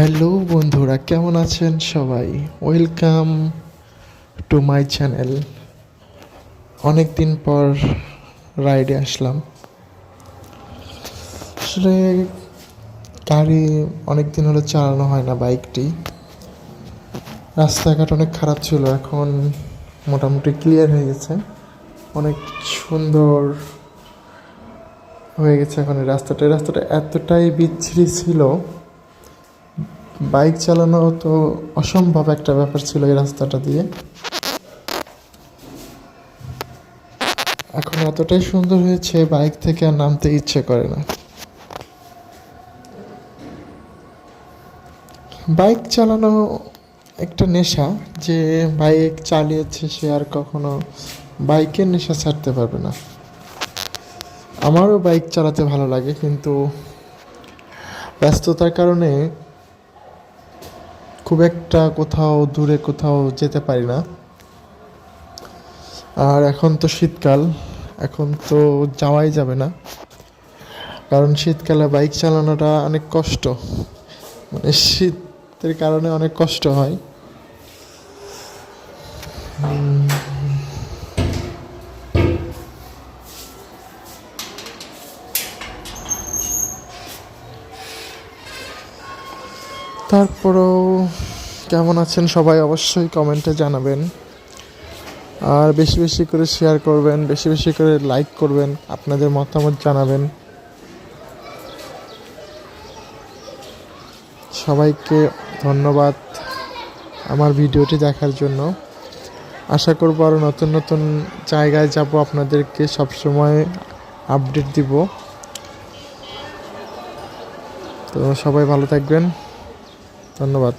Hello বন্ধুরা, কেমন আছেন সবাই? Welcome to my channel. অনেক দিন পর রাইডে আসলাম। আসলে গাড়ি অনেক দিন হলো চালানো হয় না, বাইকটি। রাস্তাঘাট অনেক খারাপ ছিল, এখন মোটামুটি ক্লিয়ার হয়ে গেছে, অনেক সুন্দর হয়ে গেছে। এখন এই রাস্তাটা এতটাই বিচ্ছিরি ছিল, বাইক চালানো তো অসম্ভব একটা ব্যাপার ছিল এই রাস্তাটা দিয়ে। এখন এতটাই সুন্দর হয়েছে, বাইক থেকে আর নামতে ইচ্ছে করে না। বাইক চালানো একটা নেশা, যে বাইক চালিয়েছে সে আর কখনো বাইকের নেশা ছাড়তে পারবে না। আমারও বাইক চালাতে ভালো লাগে, কিন্তু ব্যস্ততার কারণে খুব একটা দূরে কোথাও যেতে পারি না। আর এখন তো শীতকাল, এখন তো যাওয়াই যাবে না, কারণ শীতকালে বাইক চালানোটা অনেক কষ্ট, মানে শীতের কারণে অনেক কষ্ট হয়। তারপরেও কেমন আছেন সবাই অবশ্যই কমেন্টে জানাবেন, আর বেশি বেশি করে শেয়ার করবেন, বেশি বেশি করে লাইক করবেন, আপনাদের মতামত জানাবেন। সবাইকে ধন্যবাদ আমার ভিডিওটি দেখার জন্য। আশা করব আরও নতুন নতুন জায়গায় যাব, আপনাদেরকে সবসময় আপডেট দিব। তো সবাই ভালো থাকবেন, ধন্যবাদ।